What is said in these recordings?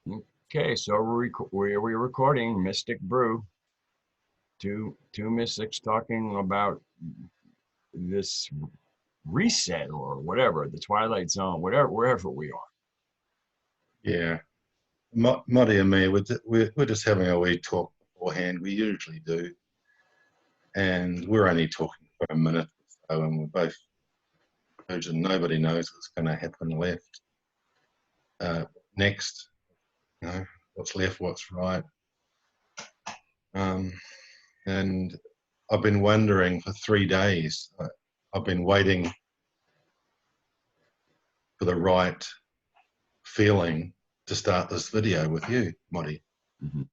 Okay, so we're recording Mystic Brew. Two mystics talking about this reset or whatever, the Twilight Zone, whatever, wherever we are. Yeah, Muddy and me, we're just having a wee talk beforehand. We usually do, and we're only talking for a minute or so, and we're both urgent. Nobody knows what's going to happen next. You know, what's left, what's right. Um, and I've been wondering for 3 days. I've been waiting for the right feeling to start this video with you, Muddy. Mm-hmm.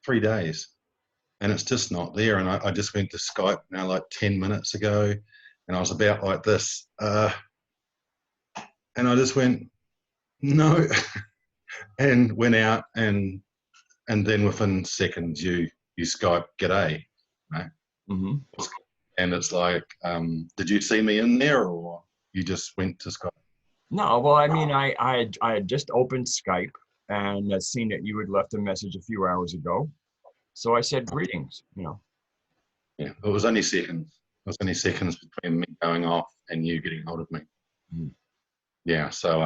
3 days. And it's just not there. And I just went to Skype now like 10 minutes ago, and I was about like this. And I just went, no, and went out, and then within seconds you Skype, g'day. Right? Mm-hmm. And it's like, did you see me in there, or you just went to Skype? No, well, I mean, I had just opened Skype and seen that you had left a message a few hours ago. So I said greetings, Yeah, it was only seconds. It was only seconds between me going off and you getting hold of me. Mhm. Yeah, so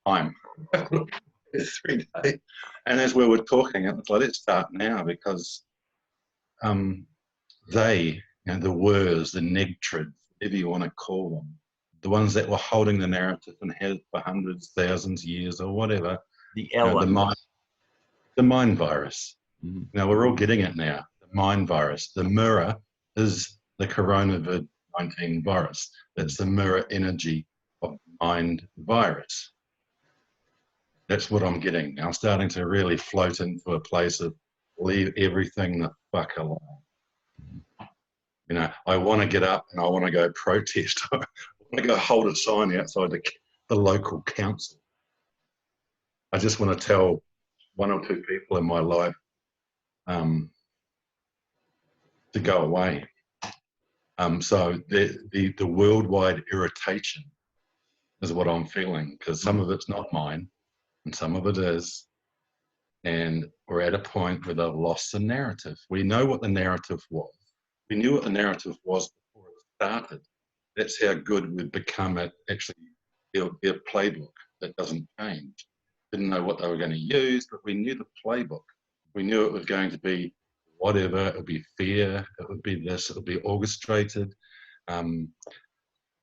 time. It's 3 days. And as we were talking, it was like, let's start now because um, the words, the negtrids, whatever you want to call them, the ones that were holding the narrative and had it for hundreds, thousands, years or whatever, The the mind virus. Mm-hmm. We're all getting it now. The mind virus. The mirror is the coronavirus-19 virus. That's the mirror energy of mind virus. That's what I'm getting now. I'm starting to really float into a place of leave everything the fuck alone. I want to get up and I want to go protest. I want to go hold a sign outside the local council. I just want to tell one or two people in my life to go away. So the worldwide irritation is what I'm feeling, because some of it's not mine and some of it is. And we're at a point where they've lost the narrative. We know what the narrative was. We knew what the narrative was before it started. That's how good we've become at actually their playbook that doesn't change. Didn't know what they were going to use, but we knew the playbook. We knew it was going to be whatever. It would be fair. It would be this. It would be orchestrated. Um,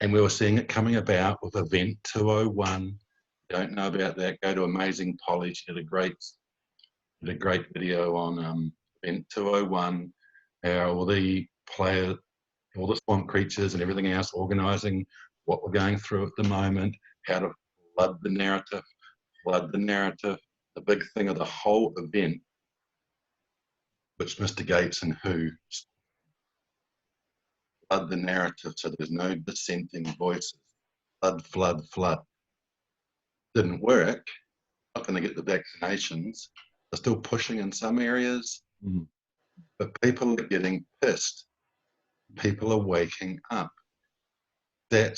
and we were seeing it coming about with Event 201. Don't know about that? Go to Amazing Polly. She did a great video on Event 201. How all the players, all the swamp creatures and everything else organising what we're going through at the moment, how to flood the narrative. The big thing of the whole event, which Mr. Gates and who flood the narrative so there's no dissenting voices. Flood. Didn't work. Not going to get the vaccinations. They're still pushing in some areas, Mm-hmm. but people are getting pissed. People are waking up. They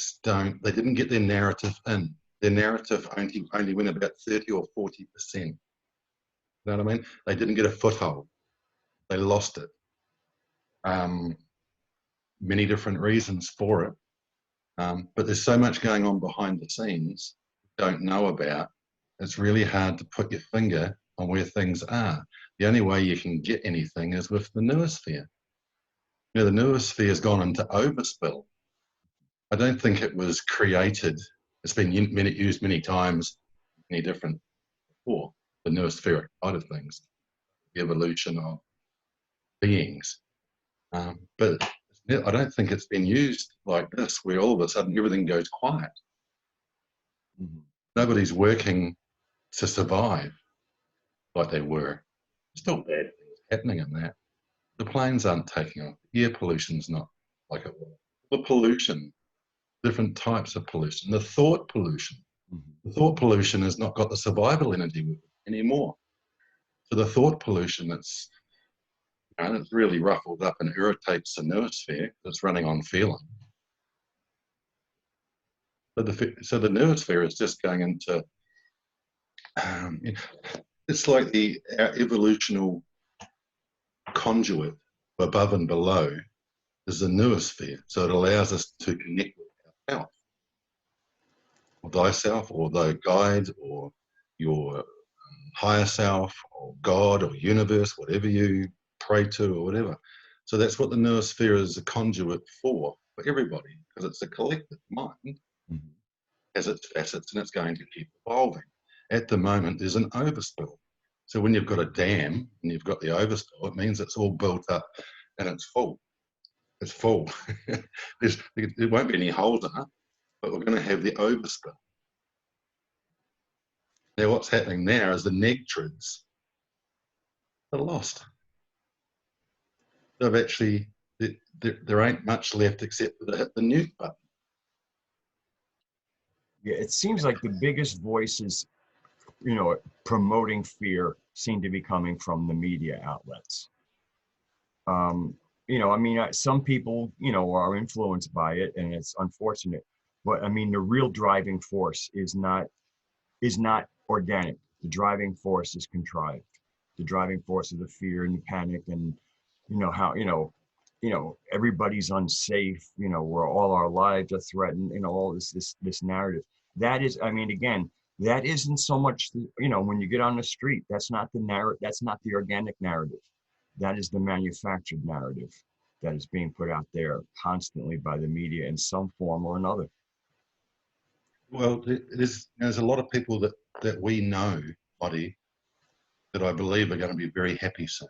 didn't get their narrative in. Their narrative only went about 30 or 40%. You know what I mean? They didn't get a foothold. They lost it. Many different reasons for it. But there's so much going on behind the scenes don't know about. It's really hard to put your finger on where things are. The only way you can get anything is with the noosphere. The noosphere has gone into overspill. I don't think it was created. It's been used many times, many different before, the noospheric side of things, the evolution of beings. But I don't think it's been used like this, where all of a sudden everything goes quiet. Mm-hmm. Nobody's working to survive like they were. Still bad things happening in that. The planes aren't taking off. Air pollution's not like it was. The pollution, different types of pollution. The thought pollution. Mm-hmm. The thought pollution has not got the survival energy with it anymore. So the thought pollution that's it's really ruffled up and irritates the noosphere that's running on feeling. So the noosphere is just going into Yeah, it's like our evolutional conduit above and below is the noosphere. So it allows us to connect with ourself, or thyself, or thy guide, or your higher self, or God, or universe, whatever you pray to, or whatever. So that's what the noosphere is a conduit for everybody, because it's a collective mind, Mhm. has its facets, and it's going to keep evolving. At the moment, there's an overspill. So when you've got a dam and you've got the overspill, it means it's all built up and it's full. It's full. There won't be any holes in it, but we're going to have the overspill. Now, what's happening now is the negatives are lost. They've actually, there ain't much left except for to hit the nuke button. Yeah, it seems like the biggest voices, promoting fear seem to be coming from the media outlets. Um, I mean, some people, are influenced by it, and it's unfortunate. But I mean, the real driving force is not organic. The driving force is contrived. The driving force of the fear and the panic, and how everybody's unsafe. Where all our lives are threatened. All this narrative. That is, I mean, again, that isn't so much. When you get on the street, that's not the narrative. That's not the organic narrative. That is the manufactured narrative that is being put out there constantly by the media in some form or another. Well, there's a lot of people that we know, buddy, that I believe are going to be very happy soon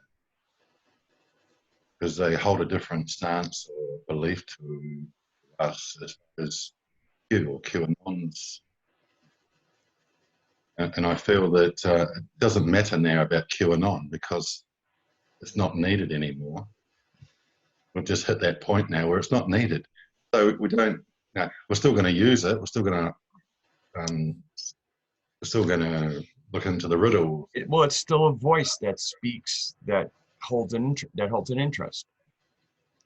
because they hold a different stance or belief to us as Q or QAnons. And I feel that it doesn't matter now about QAnon because it's not needed anymore. We've just hit that point now where it's not needed. So we don't, we're still going to use it. Um, we're still going to look into the riddle. Well, it's still a voice that speaks, that holds an interest.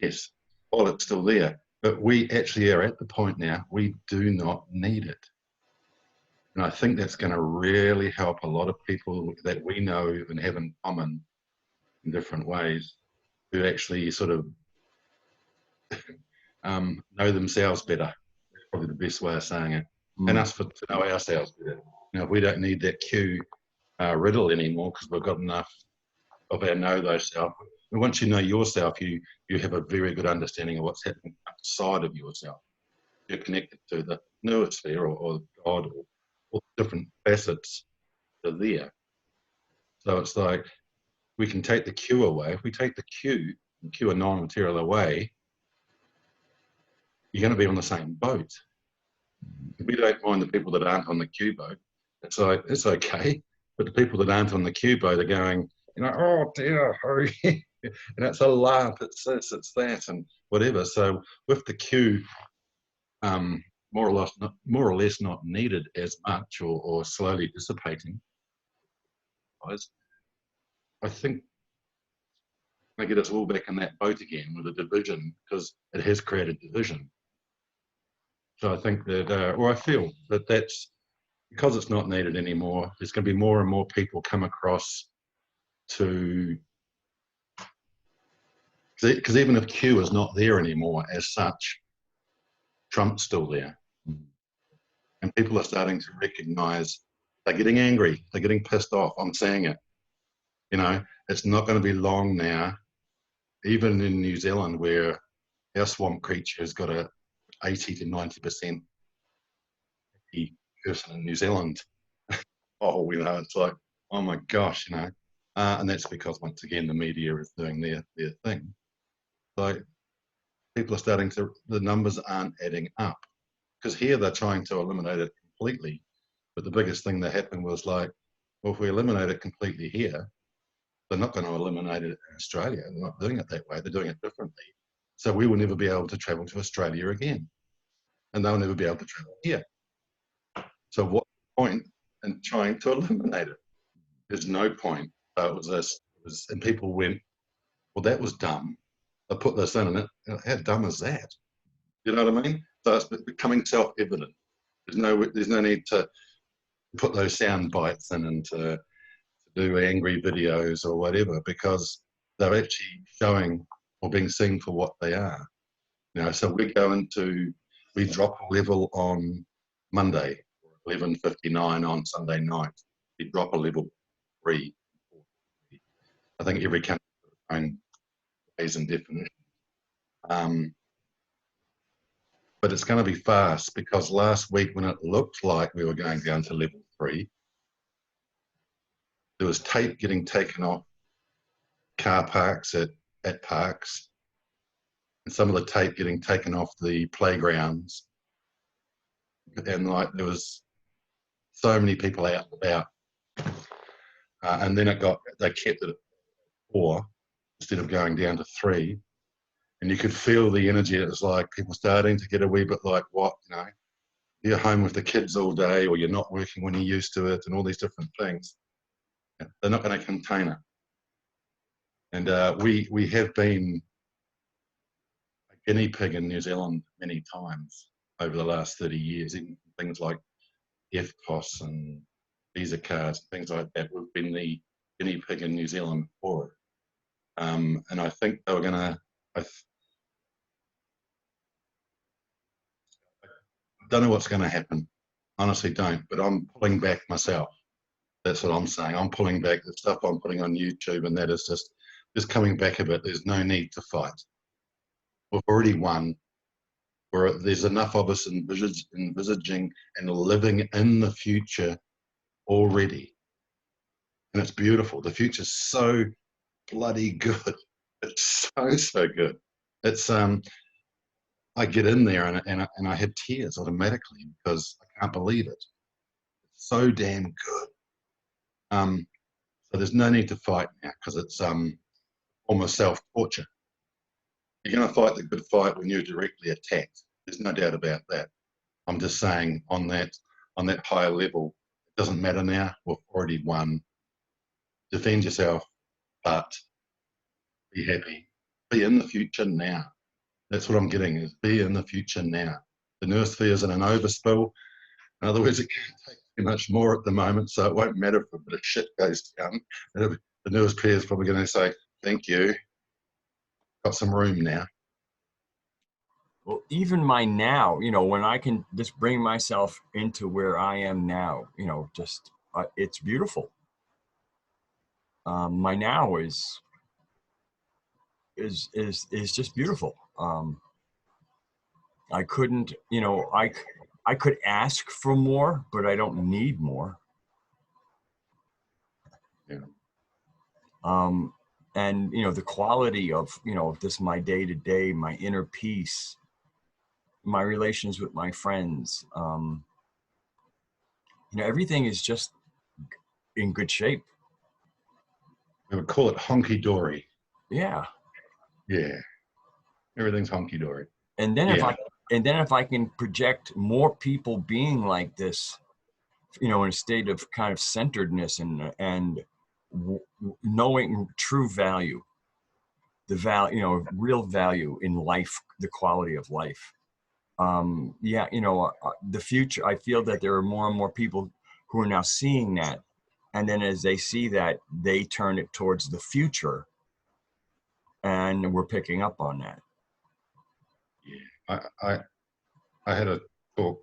Yes, while it's still there. But we actually are at the point now, we do not need it. And I think that's going to really help a lot of people that we know and have in common in different ways who actually sort of know themselves better. That's probably the best way of saying it. And Mm. us to know ourselves better. We don't need that Q riddle anymore because we've got enough of our know thyself. And once you know yourself, you have a very good understanding of what's happening outside of yourself. You're connected to the noosphere or God or all different facets that are there. So it's like we can take the Q away. If we take the Q and non-material away, you're going to be on the same boat. We don't mind the people that aren't on the Q boat. It's like it's okay, but the people that aren't on the Q boat are going, oh dear, hurry, and it's a laugh. It's this, it's that, and whatever. So with the Q, more or less not needed as much, or slowly dissipating, I think they get us all back in that boat again with a division because it has created division. So I think that, or I feel that that's because it's not needed anymore. There's going to be more and more people come across to, because even if Q is not there anymore as such, Trump's still there, and people are starting to recognise they're getting angry, they're getting pissed off. I'm saying it. It's not going to be long now. Even in New Zealand, where our swamp creature has got a 80 to 90% person in New Zealand. It's like, oh my gosh. And that's because once again the media is doing their thing. So people are starting to, the numbers aren't adding up because here they're trying to eliminate it completely. But the biggest thing that happened was like, well, if we eliminate it completely here, they're not going to eliminate it in Australia. They're not doing it that way. They're doing it differently. So we will never be able to travel to Australia again, and they'll never be able to travel here. So what's the point in trying to eliminate it? There's no point. It was this, and people went, well, that was dumb. I put this in, and how dumb is that? You know what I mean? So it's becoming self-evident. There's no need to. put those sound bites in and to do angry videos or whatever, because they're actually showing or being seen for what they are. You know, so we drop a level on Monday, 11:59 on Sunday night. We drop a level 3. I think every country has its own ways and definitions. Um, but it's going to be fast, because last week when it looked like we were going down to level 3, there was tape getting taken off car parks at parks, and some of the tape getting taken off the playgrounds, and like there was so many people out and about, and then they kept it at 4 instead of going down to 3, and you could feel the energy. It was like people starting to get a wee bit like, what, you know, you're home with the kids all day, or you're not working when you're used to it, and all these different things. They're not going to contain it. And we have been a guinea pig in New Zealand many times over the last 30 years, in things like FTOS and Visa cards, things like that. We've been the guinea pig in New Zealand for it. And I think they were going to, I don't know what's going to happen. Honestly, don't. But I'm pulling back myself. That's what I'm saying. I'm pulling back the stuff I'm putting on YouTube, and that is just coming back a bit. There's no need to fight. We've already won. There's enough of us envisaging and living in the future already. And it's beautiful. The future's so bloody good. It's so good. It's I get in there and I have tears automatically, because I can't believe it. It's so damn good. So there's no need to fight now, because it's almost self-torture. You're going to fight the good fight when you're directly attacked. There's no doubt about that. I'm just saying, on that higher level, it doesn't matter now. We've already won. Defend yourself, but be happy. Be in the future now. That's what I'm getting, is be in the future now. The noosphere is in an overspill. In other words, it can't take too much more at the moment, so it won't matter if a bit of shit goes down. The noosphere is probably going to say, thank you, got some room now. Well, even my now, you know, when I can just bring myself into where I am now, you know, just it's beautiful. My now is just beautiful. I couldn't, you know, I could ask for more, but I don't need more. Yeah. And you know, the quality of, you know, this, my day to day, my inner peace, my relations with my friends, you know, everything is just in good shape. We would call it honky-dory. Yeah. Yeah. Everything's honky-dory. And then Yeah. if I can project more people being like this, you know, in a state of kind of centeredness and knowing true value, the value, you know, real value in life, the quality of life. Yeah, you know, the future, I feel that there are more and more people who are now seeing that. And then as they see that, they turn it towards the future. And we're picking up on that. Yeah. I had a talk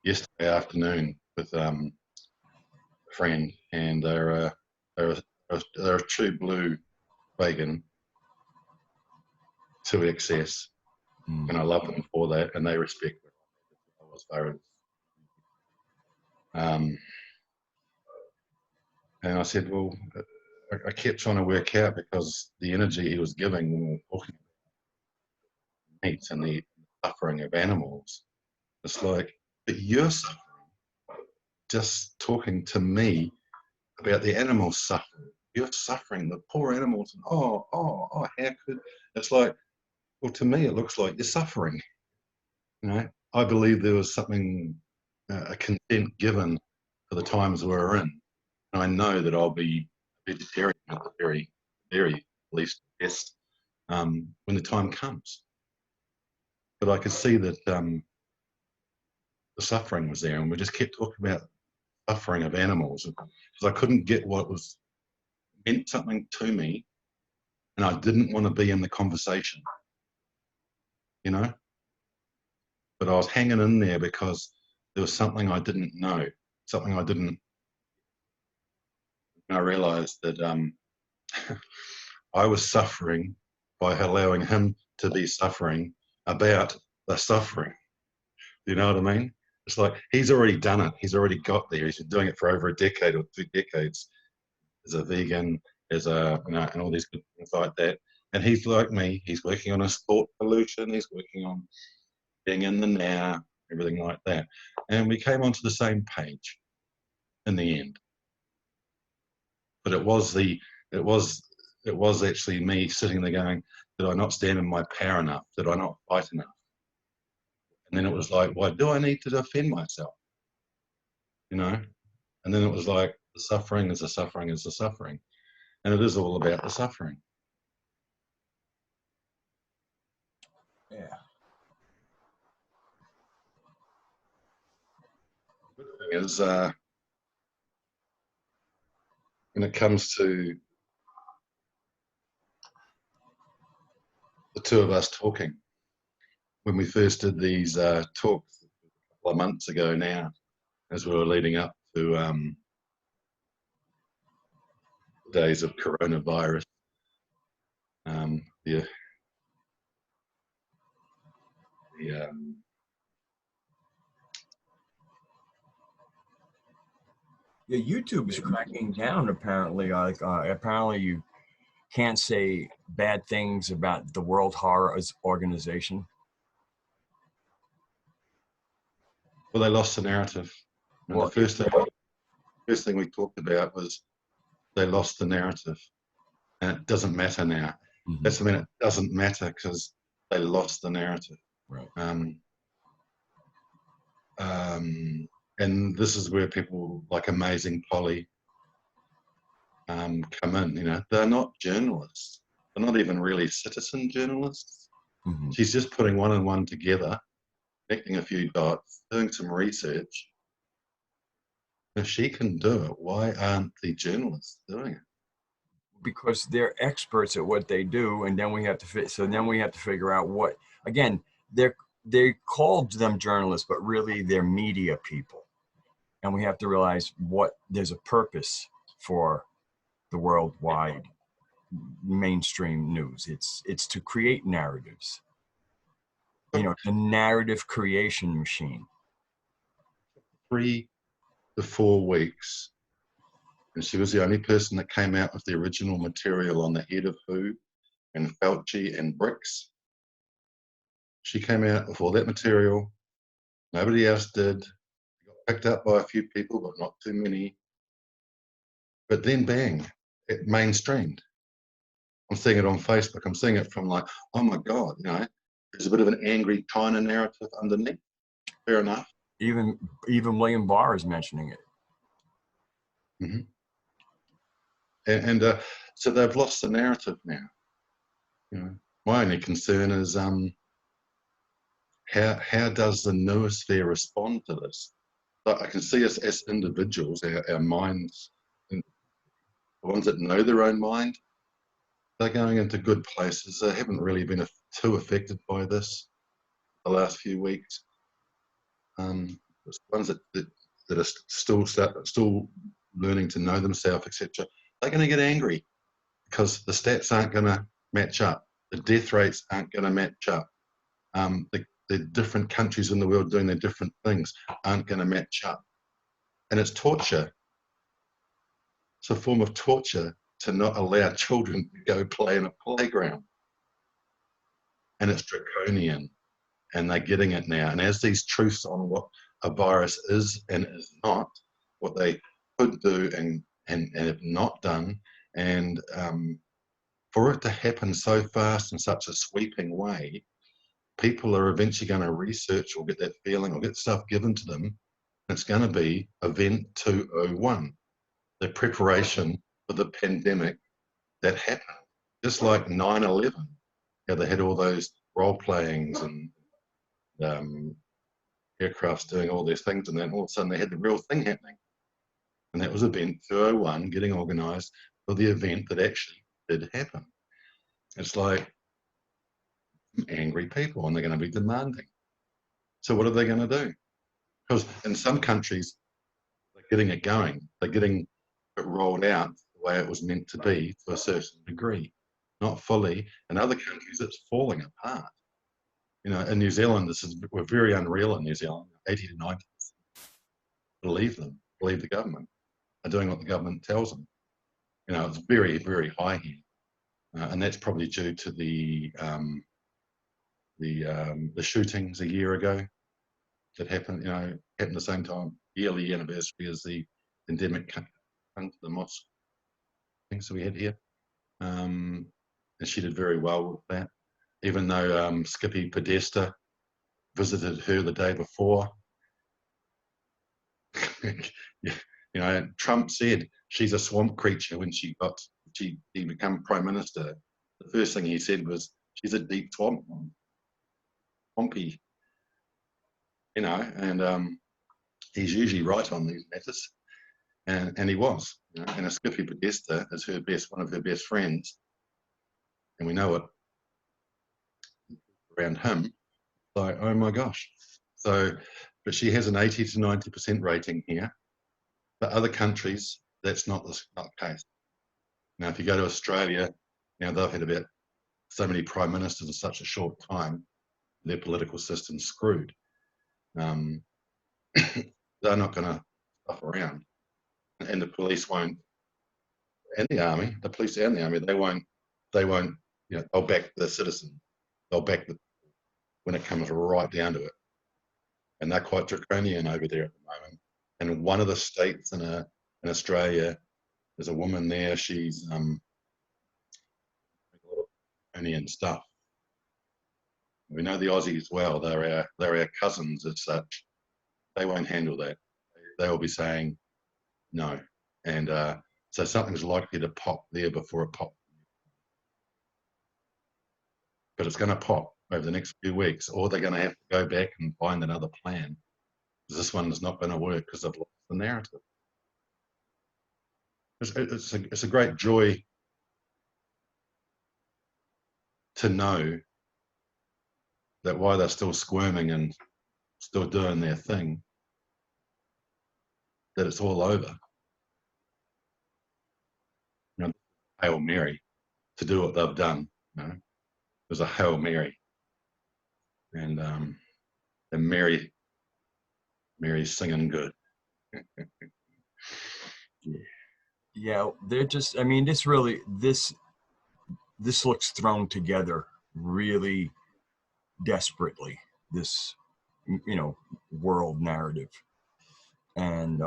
yesterday afternoon with a friend, and they're a true blue vegan to excess, and I love them for that, and they respect it as far as and I said, well, I kept trying to work out, because the energy he was giving when we were talking about meat and the suffering of animals, it's like, but you're suffering just talking to me about the animals suffering. You're suffering, the poor animals, and how could, it's like, well, to me, it looks like you're suffering. You know, I believe there was something, a consent given for the times we're in. And I know that I'll be vegetarian at the very least best when the time comes. But I could see that the suffering was there, and we just kept talking about suffering of animals because I couldn't get what was meant something to me, and I didn't want to be in the conversation, you know. But I was hanging in there because there was something I didn't know, something I didn't. And I realized that I was suffering by allowing him to be suffering about the suffering. You know what I mean? It's like he's already done it. He's already got there. He's been doing it for over a decade or 2 decades as a vegan, as a, you know, and all these good things like that. And he's like me. He's working on his thought pollution. He's working on being in the now, everything like that. And we came onto the same page in the end. But it was actually me sitting there going, did I not stand in my power enough? Did I not fight enough? And then it was like, why do I need to defend myself? You know? And then it was like, the suffering is the suffering is the suffering. And it is all about the suffering. Yeah. The good thing is, when it comes to the two of us talking, when we first did these talks a couple of months ago now, as we were leading up to the days of coronavirus, the Yeah, YouTube is cracking down apparently. Like, apparently you can't say bad things about the World Health Organization. well, they lost the narrative. And the Well, first thing we talked about was they lost the narrative, and it doesn't matter now. mhm, That's, I mean, it doesn't matter because they lost the narrative. right. Um, and this is where people like Amazing Polly come in. You know, they're not journalists. They're not even really citizen journalists. Hmm. She's just putting one and one together, connecting a few dots, doing some research. If she can do it, why aren't the journalists doing it? Because they're experts at what they do, and then we have to so then we have to figure out what, again, they called them journalists, but really they're media people, and we have to realize what there's a purpose for the worldwide mainstream news. It's to create narratives, the narrative creation machine. 3 to 4 weeks, and she was the only person that came out with the original material on the head of WHO and Fauci and BRICS. She came out with all that material. Nobody else did. It got picked up by a few people, but not too many. But then, bang, it mainstreamed. I'm seeing it on Facebook. I'm seeing it from like, oh my God, there's a bit of an angry China narrative underneath. Fair enough. Even William Barr is mentioning it. Mm-hmm. And so they've lost the narrative now. My only concern is how does the noosphere respond to this? But I can see us as individuals, our minds, and the ones that know their own mind, they're going into good places. They haven't really been too affected by this the last few weeks. The ones that are still learning to know themselves, etc., they're going to get angry because the stats aren't going to match up. The death rates aren't going to match up. The different countries in the world doing their different things aren't going to match up. And it's torture. It's a form of torture to not allow children to go play in a playground. And it's draconian. And they're getting it now. And as these truths on what a virus is and is not, what they could do and have not done, and for it to happen so fast in such a sweeping way, people are eventually going to research or get that feeling or get stuff given to them. It's going to be Event 201, the preparation for the pandemic that happened. Just like 9/11, how they had all those role playings and aircrafts doing all these things, and then all of a sudden they had the real thing happening. And that was event 201 getting organised for the event that actually did happen. It's like angry people, and they're going to be demanding. So what are they going to do? Because in some countries, they're getting it going. They're getting it rolled out the way it was meant to be to a certain degree. Not fully. In other countries, it's falling apart. You know, in New Zealand, we're very unreal in New Zealand. 80 to 90%. Believe them. Believe the government. Are doing what the government tells them. You know, it's very, very high here. And that's probably due to the shootings a year ago that happened, happened the same time, yearly anniversary as the pandemic came to the mosque things that we had here. And she did very well with that, even though Skippy Podesta visited her the day before. Trump said she's a swamp creature when he became prime minister. The first thing he said was, she's a deep swampy, and he's usually right on these matters, and he was, and a Skippy Podesta is one of her best friends, and we know it around him, like, oh my gosh. So, but she has an 80 to 90% rating here. But other countries, that's not the case. Now, if you go to Australia, they've had about so many prime ministers in such a short time, their political system's screwed. They're not going to stuff around, and the police won't, and the army, the police and the army, they won't, they'll back the citizen, they'll back when it comes right down to it, and they're quite draconian over there at the moment. And one of the states in Australia, there's a woman there. She's a lot of draconian stuff. We know the Aussies well. They're our cousins as such. They won't handle that. They will be saying no, and so something's likely to pop there before it pops. But it's going to pop over the next few weeks, or they're going to have to go back and find another plan. This one is not going to work because they've lost the narrative. It's a great joy to know that while they're still squirming and still doing their thing, that it's all over. Hail Mary to do what they've done. It was a Hail Mary, and Mary's singing good. Yeah, they're just, I mean, this looks thrown together really desperately, this, world narrative. And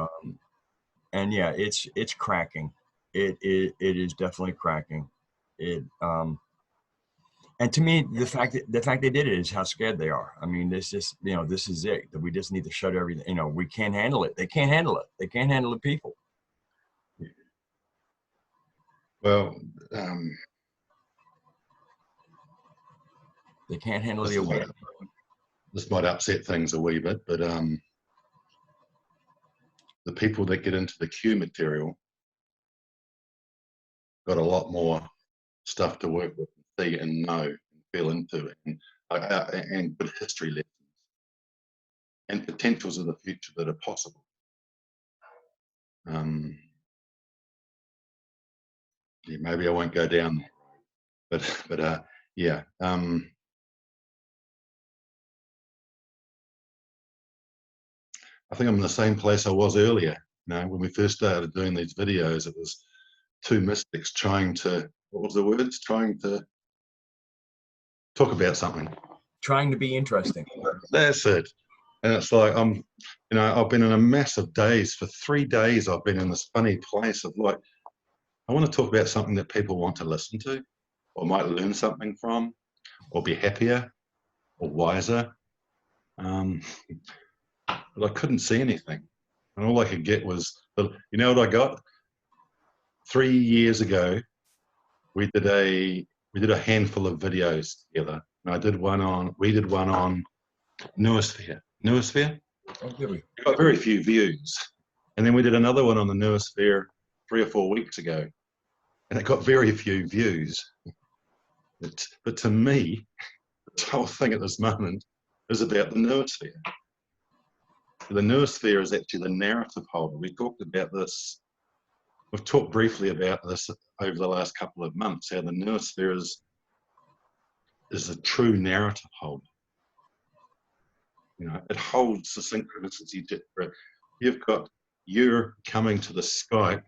yeah, it's cracking. It is definitely cracking. And to me, the fact they did it is how scared they are. I mean, this is it. That we just need to shut everything. We can't handle it. They can't handle it. They can't handle the people. Well, they can't handle the awareness. This might upset things a wee bit, but the people that get into the Q material got a lot more stuff to work with, and see, and know, and feel into, and good history lessons, and potentials of the future that are possible. Yeah, maybe I won't go down there, but yeah. I think I'm in the same place I was earlier. When we first started doing these videos, it was two mystics trying to, what was the words? Trying to talk about something. Trying to be interesting. That's it. And it's like, I've been in a massive daze. For 3 days, I've been in this funny place of like, I want to talk about something that people want to listen to, or might learn something from, or be happier, or wiser. But I couldn't see anything. And all I could get was, you know what I got? 3 years ago, we did a handful of videos together. And we did one on Noosphere. Noosphere? Oh, did we? It got very few views. And then we did another one on the noosphere 3 or 4 weeks ago, and it got very few views. But to me, this whole thing at this moment is about the noosphere. The noosphere is actually the narrative holder. We talked about this. We've talked briefly about this over the last couple of months, how the noosphere is a true narrative holder. You know, it holds the synchronicity. You've got you're coming to the Skype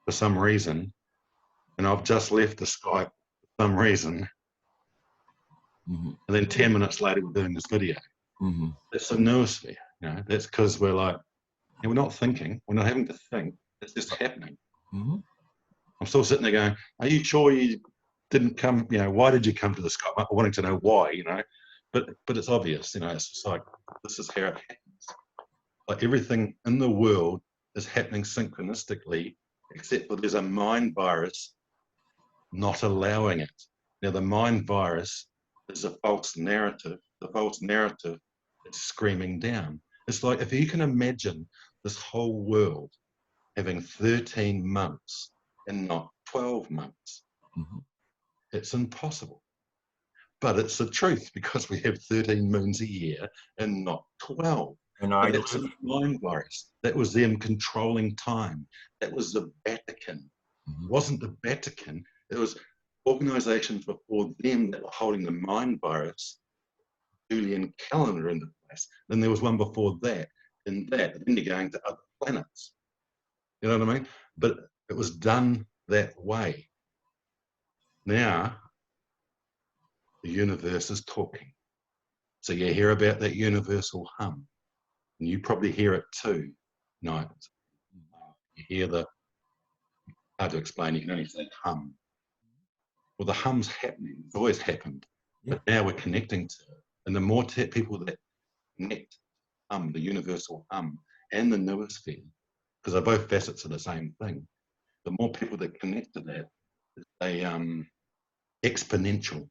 for some reason, and I've just left the Skype for some reason, and then 10 minutes later we're doing this video. That's the noosphere. You know, that's because we're like, we're not thinking, we're not having to think. It's just happening. I'm still sitting there going, are you sure you didn't come? You know, why did you come to the Skype? I'm wanting to know why. You know, but it's obvious. You know, it's just like this is how it happens. Like everything in the world is happening synchronistically, except that there's a mind virus not allowing it. Now, the mind virus is a false narrative. The false narrative is screaming down. It's like if you can imagine this whole world having 13 months and not 12 months, it's impossible. But it's the truth because we have 13 moons a year and not 12. And that's a mind virus. That was them controlling time. That was the Vatican. It wasn't the Vatican. It was organizations before them that were holding the mind virus, Julian calendar into place. Then there was one before that, and then you're going to other planets. You know what I mean? But it was done that way. Now, the universe is talking. So you hear about that universal hum. And you probably hear it too. No, you hear the, hard to explain, you can only say hum. Well, the hum's happening. It's always happened. Yeah. But now we're connecting to it. And the more people that connect the universal hum and the noosphere, because they're both facets of the same thing, the more people that connect to that, they exponentially.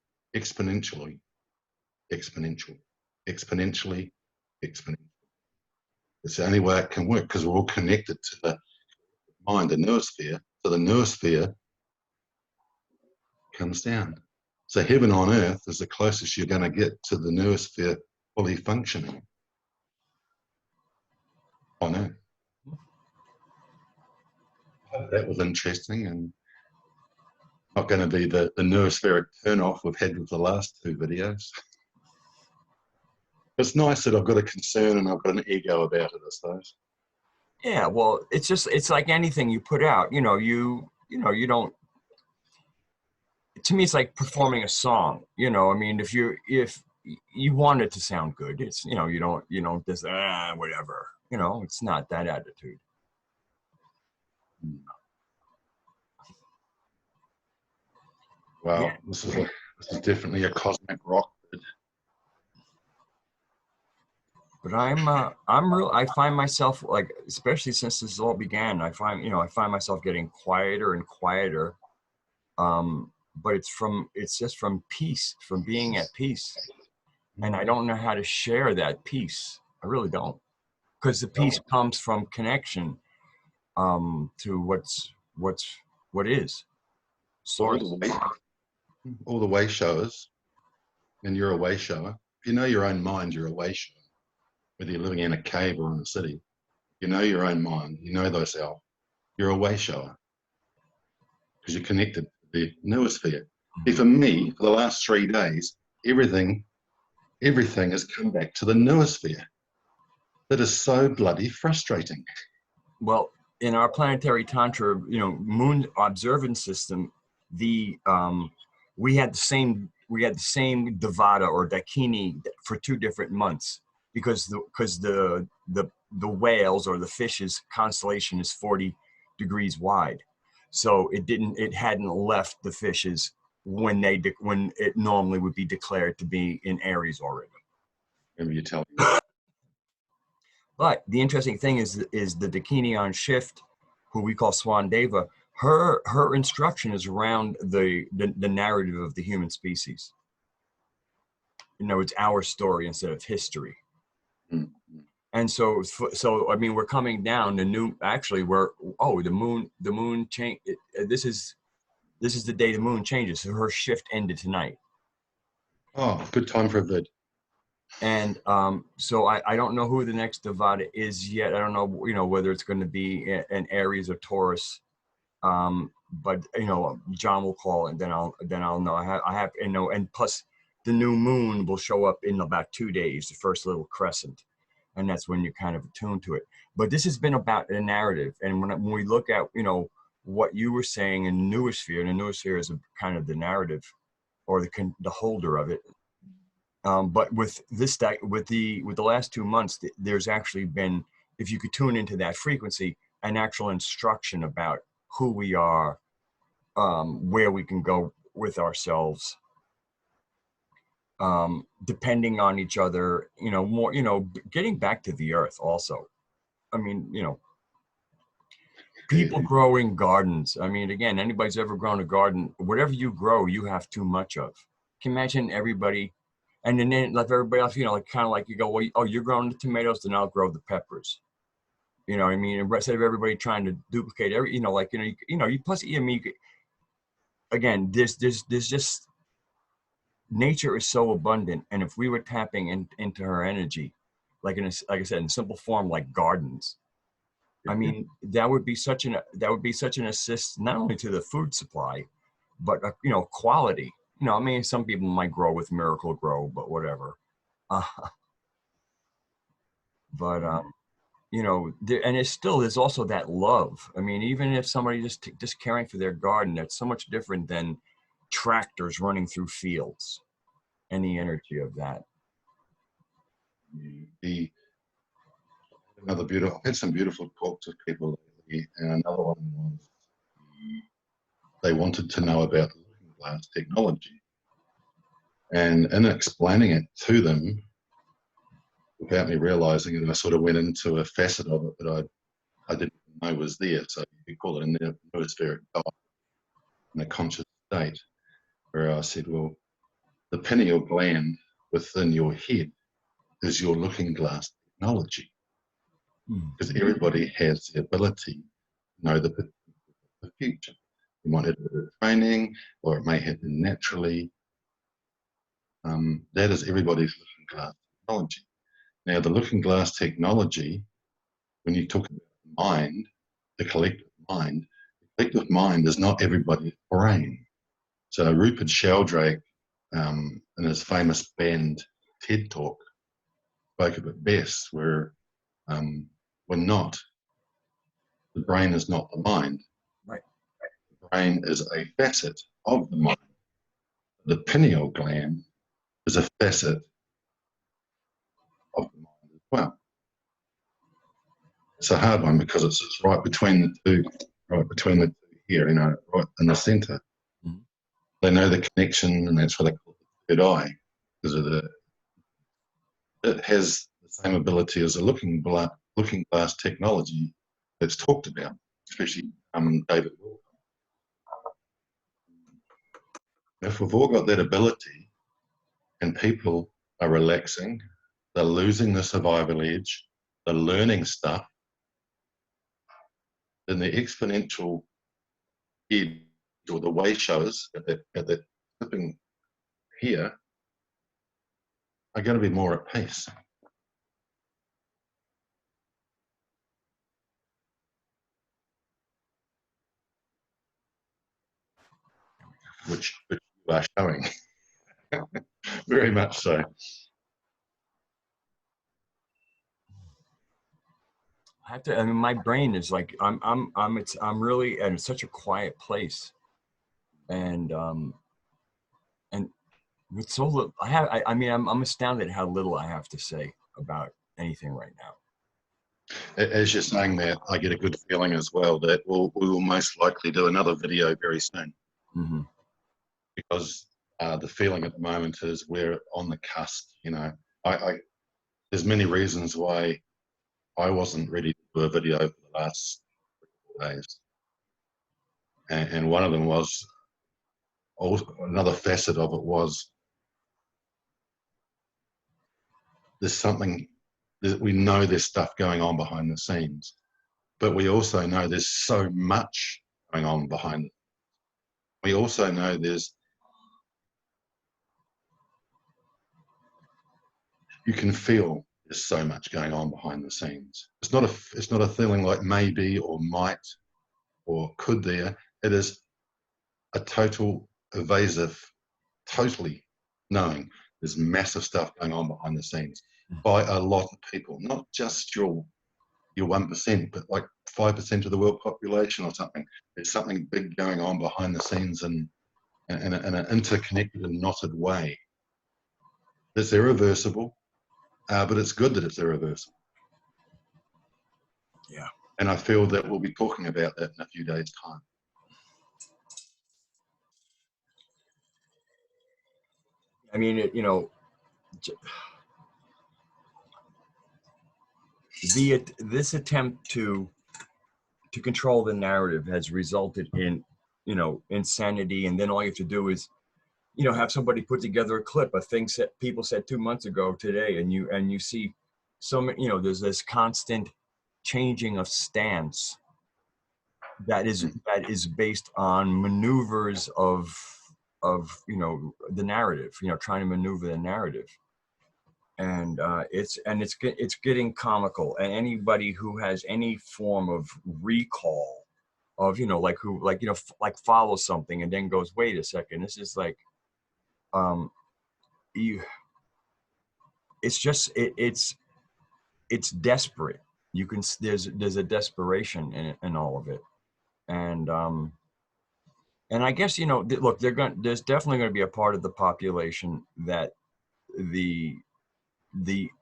It's the only way it can work because we're all connected to the mind, the noosphere. So the noosphere comes down. So heaven on earth is the closest you're going to get to the noosphere fully functioning on earth. That was interesting and not going to be the noospheric turn-off we've had with the last two videos. It's nice that I've got a concern and I've got an ego about it, I suppose. Yeah, well, it's like anything you put out. You don't. To me, it's like performing a song. You know, I mean, if you want it to sound good, it's you don't just whatever. You know, it's not that attitude. Well, yeah. This is definitely a cosmic rock. But I find myself, like, especially since this all began, I find myself getting quieter and quieter. But it's just from peace, from being at peace. And I don't know how to share that peace. I really don't. Because the peace comes from connection to what is. Source. All the way showers, and you're a way shower. If you know your own mind, you're a way shower. Whether you're living in a cave or in a city, you know your own mind, you know thyself. You're a way shower because you're connected to the noosphere. For me, for the last 3 days, everything has come back to the noosphere. That is so bloody frustrating. Well, in our planetary tantra, moon observance system, we had the same Devata or Dakini for 2 different months because the whales or the fish's constellation is 40 degrees wide, so it hadn't left the fishes when it normally would be declared to be in Aries already. Remember you tell me. But the interesting thing is the Dakini on shift, who we call Swan Deva. Her instruction is around the narrative of the human species. It's our story instead of history. Mm. And so I mean, we're coming down the new. Actually, we're the moon change. This is the day the moon changes. So her shift ended tonight. Oh, good time for a vid. And so I don't know who the next Devada is yet. I don't know, whether it's going to be in Aries or Taurus. But John will call, and then I'll know. I have and plus the new moon will show up in about 2 days, the first little crescent, and that's when you're kind of attuned to it. But this has been about a narrative, and when we look at what you were saying in the noosphere, and the noosphere is a kind of the narrative or the holder of it. But with the last 2 months, there's actually been, if you could tune into that frequency, an actual instruction about who we are, where we can go with ourselves, depending on each other, more, getting back to the earth also. I mean, people growing gardens. I mean, again, anybody's ever grown a garden, whatever you grow, you have too much of. Can you imagine everybody, and then like everybody else, like kind of like you go, well, oh, you're growing the tomatoes, then I'll grow the peppers. You know what I mean? Instead of everybody trying to duplicate you plus, I mean, again, there's just nature is so abundant, and if we were tapping into her energy, like like I said, in simple form, like gardens, I mean, that would be such an assist not only to the food supply, but quality. I mean, some people might grow with Miracle Grow, but whatever. Uh, but and there's also that love. I mean, even if somebody just caring for their garden, that's so much different than tractors running through fields and the energy of that. The another beautiful. I've had some beautiful talks with people lately, and another one was they wanted to know about the looking glass technology, and in explaining it to them, without me realizing it, I sort of went into a facet of it that I didn't know was there. So you could call it a noospheric dive in a conscious state, where I said, well, the pineal gland within your head is your looking glass technology, because everybody has the ability to know the future. You might have a bit of training, or it may happen naturally. That is everybody's looking glass technology. Now, the looking glass technology, when you talk about mind, the collective mind is not everybody's brain. So Rupert Sheldrake, in his famous band TED Talk, spoke of it best, where we're not, the brain is not the mind. Right. The brain is a facet of the mind. The pineal gland is a facet of the mind as well. It's a hard one because it's right between the two, here, right in the center. Mm-hmm. They know the connection, and that's what they call the third eye, because it has the same ability as a looking glass technology that's talked about, especially David Wilcock. If we've all got that ability and people are relaxing, they're losing the survival edge, they're learning stuff, then the exponential edge or the way shows at that flipping here are going to be more at peace. Which you are showing. Very much so. I mean, my brain is like, I'm really in such a quiet place, and with so little, I mean, I'm astounded at how little I have to say about anything right now. As you're saying that, I get a good feeling as well that we will most likely do another video very soon, Mm-hmm. because the feeling at the moment is we're on the cusp. There's many reasons why I wasn't ready to do a video for the last 4 days, and one of them was also, another facet of it was there's something we know there's stuff going on behind the scenes, but we also know there's so much going on behind. We also know you can feel there's so much going on behind the scenes. It's not a feeling like maybe or might or could there. It is a total evasive, totally knowing there's massive stuff going on behind the scenes by a lot of people, not just your 1%, but like 5% of the world population or something. There's something big going on behind the scenes in an interconnected and knotted way that's irreversible, but it's good that it's irreversible. Yeah. And I feel that we'll be talking about that in a few days' time. I mean, this attempt to control the narrative has resulted in, insanity. And then all you have to do is, have somebody put together a clip of things that people said 2 months ago today, and you see so many, there's this constant changing of stance that is based on maneuvers of the narrative, trying to maneuver the narrative. And it's getting comical, and anybody who has any form of recall of, like follows something and then goes, wait a second, this is like, you it's just it's desperate. You can there's a desperation in all of it. And I guess, look, there's definitely going to be a part of the population that the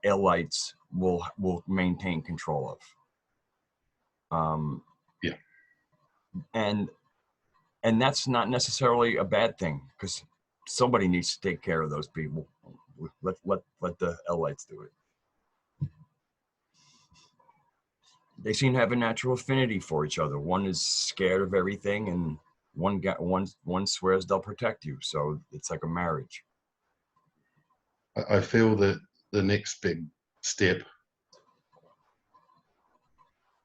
elites will maintain control of. Yeah. And that's not necessarily a bad thing, because somebody needs to take care of those people. Let the elites do it. They seem to have a natural affinity for each other. One is scared of everything, and one swears they'll protect you. So it's like a marriage. I feel that the next big step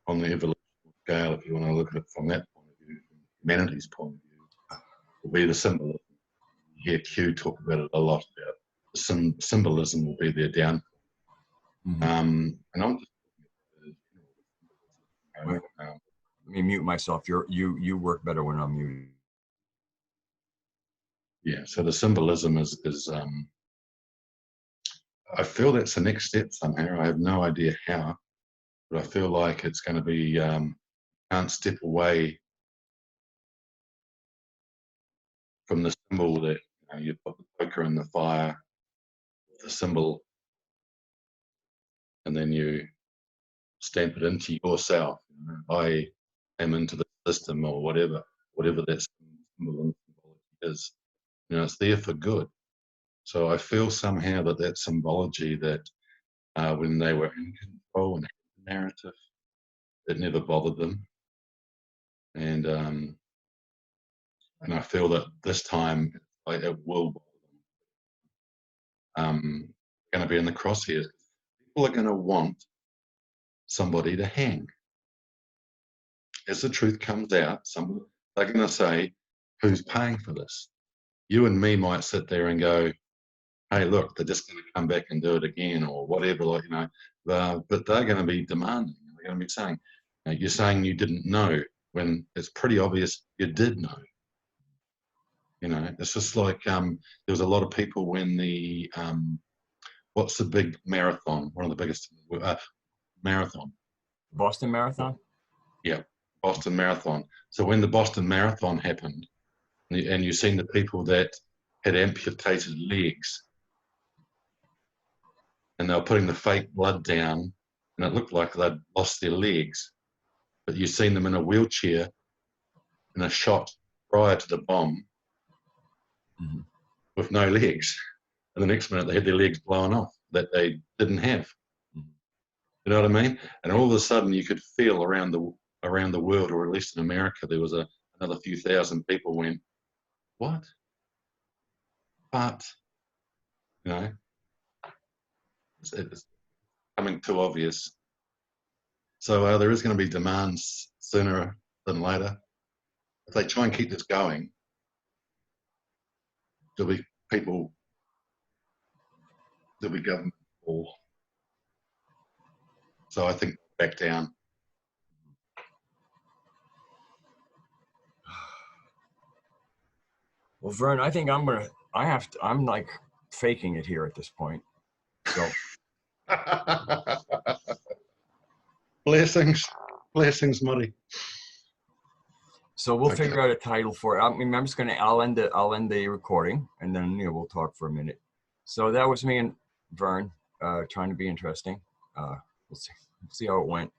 on the evolutionary scale, if you want to look at it from that point of view, from humanity's point of view, will be the symbolism. You hear Q talk about it a lot, about the symbolism will be their downfall. And I'm just Wait, let me mute myself. You work better when I'm muted. yeah, so the symbolism is I feel that's the next step somehow. I have no idea how, but I feel like it's going to be can't step away from the symbol that you put the poker in the fire, the symbol, and then you stamp it into yourself. I am into the system, or whatever that symbol is. It's there for good. So I feel somehow that symbology that when they were in control and had the narrative, it never bothered them. And I feel that this time it will bother them. Going to be in the crosshairs. People are going to want somebody to hang. As the truth comes out, they're going to say, who's paying for this? You and me might sit there and go, hey, look, they're just going to come back and do it again, or whatever, but they're going to be demanding. They're going to be saying, you're saying you didn't know, when it's pretty obvious you did know. It's just like there was a lot of people when the what's the big marathon? One of the biggest marathon. Boston Marathon? Yeah, Boston Marathon. So when the Boston Marathon happened, and you've seen the people that had amputated legs, and they were putting the fake blood down, and it looked like they'd lost their legs, but you've seen them in a wheelchair in a shot prior to the bomb with no legs. And the next minute they had their legs blown off that they didn't have. You know what I mean? And all of a sudden you could feel around the world, or at least in America, there was another few thousand people went, what? But, it's becoming too obvious. So there is going to be demands sooner than later. If they try and keep this going, there'll be people, there'll be government or so I think back down. Well, Vern, I think I'm like faking it here at this point. So blessings, blessings, Muddy. so we'll Okay. figure out a title for it. I mean, I'm just gonna I'll end the recording and then we'll talk for a minute. So that was me and Vern trying to be interesting. We'll see how it went.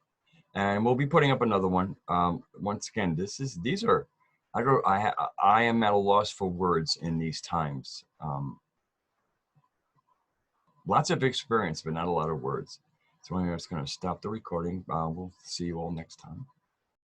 And we'll be putting up another one. Once again, these are I am at a loss for words in these times. Lots of experience, but not a lot of words. So I'm just going to stop the recording. We'll see you all next time.